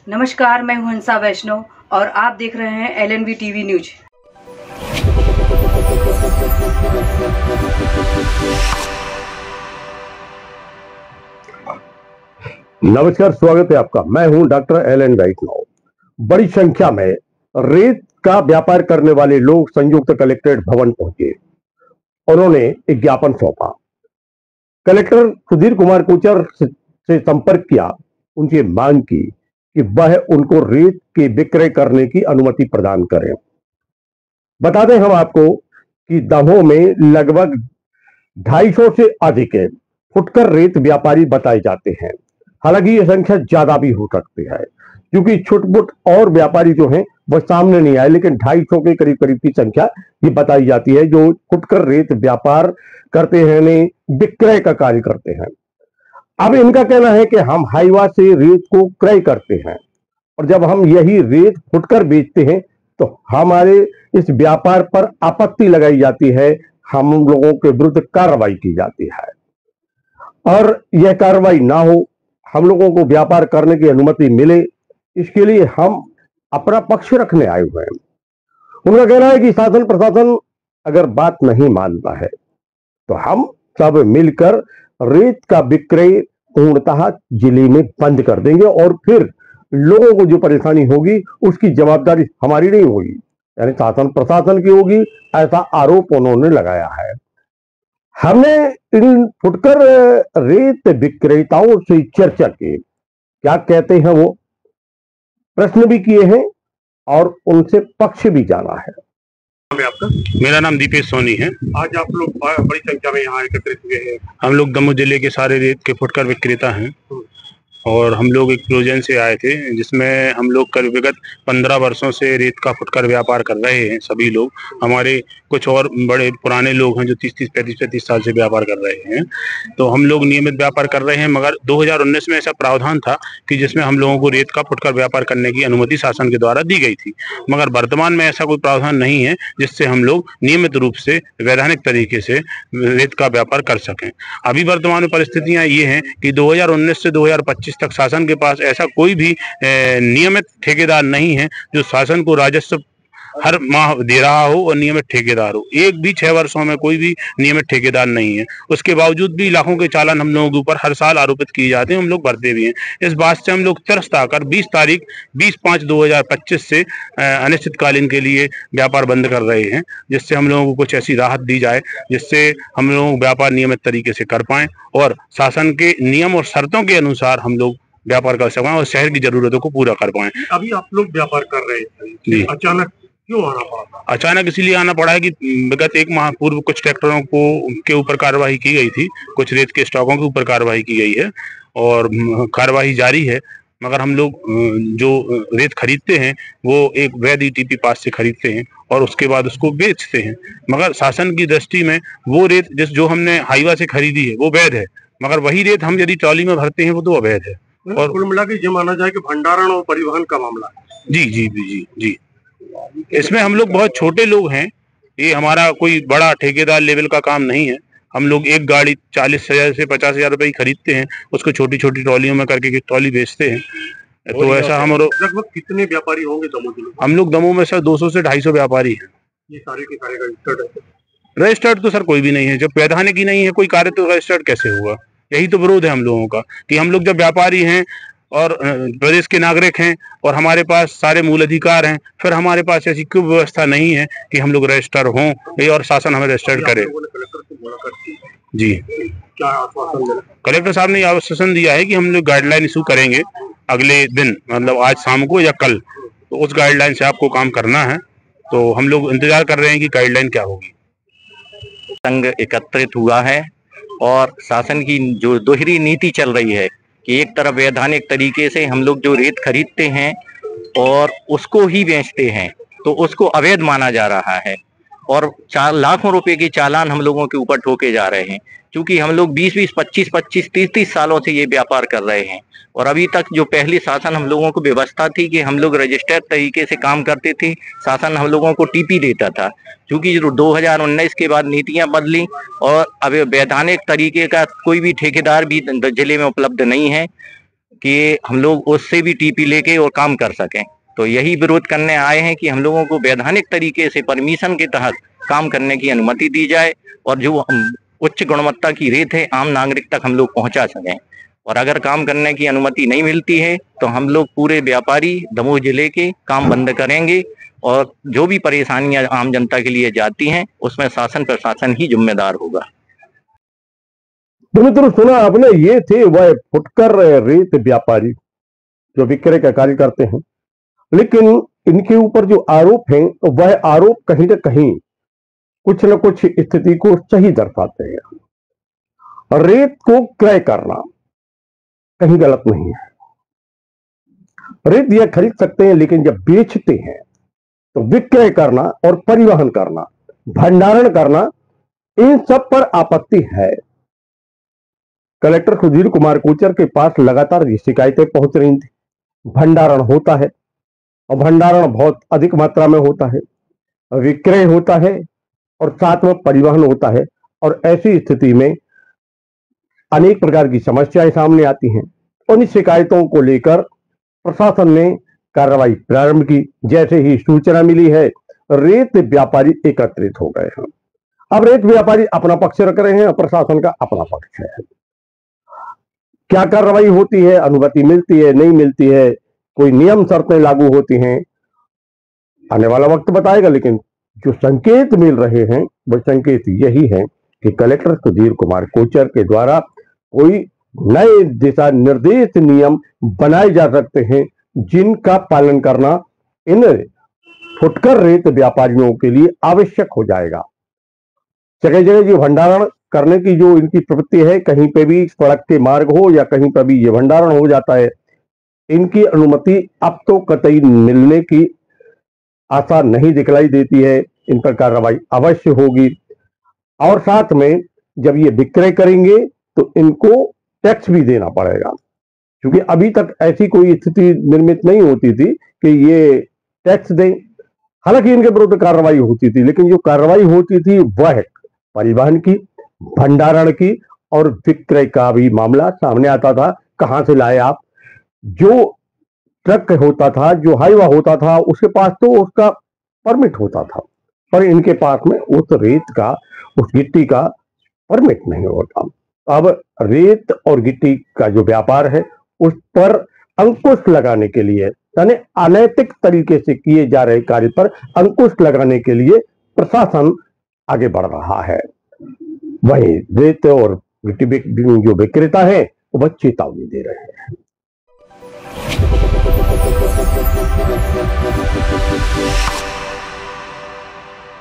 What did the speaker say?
नमस्कार, मैं हूं हंसा वैष्णव और आप देख रहे हैं LNV टीवी न्यूज। नमस्कार, स्वागत है आपका। मैं हूं डॉक्टर LN वैष्णव। बड़ी संख्या में रेत का व्यापार करने वाले लोग संयुक्त कलेक्ट्रेट भवन पहुंचे। उन्होंने एक ज्ञापन सौंपा। कलेक्टर सुधीर कुमार कोचर से संपर्क किया, उनसे मांग की कि वह उनको रेत के विक्रय करने की अनुमति प्रदान करें। बता दें हम आपको कि दमोह में लगभग 250 से अधिक फुटकर रेत व्यापारी बताए जाते हैं। हालांकि यह संख्या ज्यादा भी हो सकती है, क्योंकि छुटपुट और व्यापारी जो हैं वह सामने नहीं आए, लेकिन 250 के करीब करीब की संख्या ये बताई जाती है जो फुटकर रेत व्यापार करते हैं, विक्रय का कार्य करते हैं। अब इनका कहना है कि हम हाईवा से रेत को क्रय करते हैं और जब हम यही रेत फुटकर बेचते हैं तो हमारे इस व्यापार पर आपत्ति लगाई जाती है, हम लोगों के विरुद्ध कार्रवाई की जाती है और यह कार्रवाई ना हो, हम लोगों को व्यापार करने की अनुमति मिले, इसके लिए हम अपना पक्ष रखने आए हुए हैं। उनका कहना है कि शासन प्रशासन अगर बात नहीं मानता है तो हम सब मिलकर रेत का विक्रय पूर्णतः जिले में बंद कर देंगे और फिर लोगों को जो परेशानी होगी उसकी जवाबदारी हमारी नहीं होगी, यानी शासन प्रशासन की होगी, ऐसा आरोप उन्होंने लगाया है। हमने इन फुटकर रेत विक्रेताओं से चर्चा की, क्या कहते हैं वो, प्रश्न भी किए हैं और उनसे पक्ष भी जाना है। आपका? मेरा नाम दीपेश सोनी है। आज आप लोग बड़ी संख्या में यहाँ एकत्रित हुए हैं। हम लोग दमोह जिले के सारे रेत के फुटकर विक्रेता हैं और हम लोग एक प्रोजन से आए थे जिसमें हम लोग कल विगत 15 वर्षों से रेत का फुटकर व्यापार कर रहे हैं। सभी लोग, हमारे कुछ और बड़े पुराने लोग हैं जो 30-35 साल से व्यापार कर रहे हैं। तो हम लोग नियमित व्यापार कर रहे हैं, मगर 2019 में ऐसा प्रावधान था कि जिसमें हम लोगों को रेत का फुटकर व्यापार करने की अनुमति शासन के द्वारा दी गई थी, मगर वर्तमान में ऐसा कोई प्रावधान नहीं है जिससे हम लोग नियमित रूप से वैधानिक तरीके से रेत का व्यापार कर सकें। अभी वर्तमान में परिस्थितियां ये हैं कि 2019 से 2025 तक शासन के पास ऐसा कोई भी नियमित ठेकेदार नहीं है जो शासन को राजस्व हर माह दे रहा हो और नियमित ठेकेदार हो। एक भी 6 वर्षों में कोई भी नियमित ठेकेदार नहीं है। उसके बावजूद भी लाखों के चालान हम लोगों के ऊपर हर साल आरोपित किए जाते हैं, हम लोग भरते भी हैं। इस बात से हम लोग त्रस्त आकर 20 तारीख 20/5/2025 से अनिश्चितकालीन के लिए व्यापार बंद कर रहे हैं, जिससे हम लोगों को कुछ ऐसी राहत दी जाए जिससे हम लोग व्यापार नियमित तरीके से कर पाएं और शासन के नियम और शर्तों के अनुसार हम लोग व्यापार कर सकें और शहर की जरूरतों को पूरा कर पाएं। अभी आप लोग व्यापार कर रहे हैं, अचानक क्यों आना पड़ा? अचानक इसलिए आना पड़ा है कि विगत 1 माह पूर्व कुछ ट्रैक्टरों को के ऊपर कार्रवाई की गई थी, कुछ रेत के स्टॉकों के ऊपर कार्रवाई की गई है और कार्रवाई जारी है। मगर हम लोग जो रेत खरीदते हैं वो एक वैध ETP पास से खरीदते हैं और उसके बाद उसको बेचते हैं। मगर शासन की दृष्टि में वो रेत जो हमने हाईवा से खरीदी है वो वैध है, मगर वही रेत हम यदि ट्रॉली में भरते हैं वो तो अवैध है। और कुल मिला के ये माना जाए कि भंडारण और परिवहन का मामला है। जी जी जी जी जी, इसमें हम लोग बहुत छोटे लोग हैं, ये हमारा कोई बड़ा ठेकेदार लेवल का काम नहीं है। हम लोग एक गाड़ी 40,000 से 50,000 रुपए की खरीदते हैं, उसको छोटी छोटी ट्रॉलियों में करके ट्रॉली बेचते हैं। तो ऐसा हम लगभग कितने व्यापारी होंगे दमोह जिले में? हम लोग दमोह में सर 200 से 250 व्यापारी हैं। ये सारे के सारे रजिस्टर्ड है? रजिस्टर्ड तो सर कोई भी नहीं है। जब वैधानिक ही नहीं है कोई कार्य तो रजिस्टर्ड कैसे होगा? यही तो विरोध है हम लोगों का कि हम लोग जब व्यापारी हैं और प्रदेश के नागरिक हैं और हमारे पास सारे मूल अधिकार हैं, फिर हमारे पास ऐसी क्यों व्यवस्था नहीं है कि हम लोग रजिस्टर हों और शासन हमें रजिस्टर्ड करे। जी, क्या आश्वासन मिला? कलेक्टर साहब ने आश्वासन दिया है कि हम लोग गाइडलाइन इशू करेंगे अगले दिन, मतलब आज शाम को या कल, तो उस गाइडलाइन से आपको काम करना है। तो हम लोग इंतजार कर रहे हैं कि गाइडलाइन क्या होगी। संघ एकत्रित हुआ है और शासन की जो दोहरी नीति चल रही है कि एक तरफ वैधानिक तरीके से हम लोग जो रेत खरीदते हैं और उसको ही बेचते हैं तो उसको अवैध माना जा रहा है और 4 लाखों रुपए के चालान हम लोगों के ऊपर ठोके जा रहे हैं, क्योंकि हम लोग 20-20, 25-25, 30-30 सालों से ये व्यापार कर रहे हैं। और अभी तक जो पहली शासन हम लोगों को व्यवस्था थी कि हम लोग रजिस्टर्ड तरीके से काम करते थे, शासन हम लोगों को TP देता था। क्योंकि 2019 के बाद नीतियां बदली और अब वैधानिक तरीके का कोई भी ठेकेदार भी जिले में उपलब्ध नहीं है। कि हम लोग उससे भी टीपी लेके और काम कर सकें। तो यही विरोध करने आए हैं कि हम लोगों को वैधानिक तरीके से परमिशन के तहत काम करने की अनुमति दी जाए और जो उच्च गुणवत्ता की रेत है आम नागरिक तक हम लोग पहुंचा सकें। और अगर काम करने की अनुमति नहीं मिलती है तो हम लोग पूरे व्यापारी दमोह जिले के काम बंद करेंगे और जो भी परेशानियां आम जनता के लिए जाती हैं उसमें शासन प्रशासन ही जिम्मेदार होगा। तो मित्रों, सुना आपने, ये थे वह फुटकर रेत व्यापारी जो विक्रय का कार्य करते हैं, लेकिन इनके ऊपर जो आरोप है वह आरोप कहीं ना कहीं कुछ न कुछ स्थिति को सही दर्शाते हैं। रेत को क्रय करना कहीं गलत नहीं है। रेत यह खरीद सकते हैं, लेकिन जब बेचते हैं तो विक्रय करना और परिवहन करना, भंडारण करना, इन सब पर आपत्ति है। कलेक्टर सुधीर कुमार कोचर के पास लगातार ये शिकायतें पहुंच रही थी। भंडारण होता है और भंडारण बहुत अधिक मात्रा में होता है, विक्रय होता है और साथ में परिवहन होता है, और ऐसी स्थिति में अनेक प्रकार की समस्याएं सामने आती हैं। उन शिकायतों को लेकर प्रशासन ने कार्रवाई प्रारंभ की। जैसे ही सूचना मिली है, रेत व्यापारी एकत्रित हो गए हैं। अब रेत व्यापारी अपना पक्ष रख रहे हैं और प्रशासन का अपना पक्ष है। क्या कार्रवाई होती है, अनुमति मिलती है, नहीं मिलती है, कोई नियम शर्तें लागू होती हैं, आने वाला वक्त बताएगा। लेकिन जो संकेत मिल रहे हैं वो संकेत यही है कि कलेक्टर सुधीर कुमार कोचर के द्वारा कोई नए दिशा निर्देश नियम बनाए जा सकते हैं, जिनका पालन करना इन फुटकर रेत व्यापारियों के लिए आवश्यक हो जाएगा। जगह जगह जो भंडारण करने की जो इनकी प्रवृत्ति है, कहीं पे भी सड़क के मार्ग हो या कहीं पर भी ये भंडारण हो जाता है, इनकी अनुमति अब तो कतई मिलने की आशा नहीं दिखलाई देती है। इन पर कार्रवाई अवश्य होगी। और साथ में जब ये विक्रय करेंगे तो इनको टैक्स भी देना पड़ेगा, क्योंकि अभी तक ऐसी कोई स्थिति निर्मित नहीं होती थी कि ये टैक्स दें। हालांकि इनके विरुद्ध कार्रवाई होती थी, लेकिन जो कार्रवाई होती थी वह परिवहन की, भंडारण की और विक्रय का भी मामला सामने आता था। कहां से लाए आप? जो ट्रक होता था, जो हाईवा होता था, उसके पास तो उसका परमिट होता था, पर इनके पास में उस रेत का, उस गिट्टी का परमिट नहीं होता। अब रेत और गिट्टी का जो व्यापार है उस पर अंकुश लगाने के लिए, यानी अनैतिक तरीके से किए जा रहे कार्य पर अंकुश लगाने के लिए प्रशासन आगे बढ़ रहा है। वहीं रेत और गिट्टी जो विक्रेता है वह चेतावनी दे रहे हैं।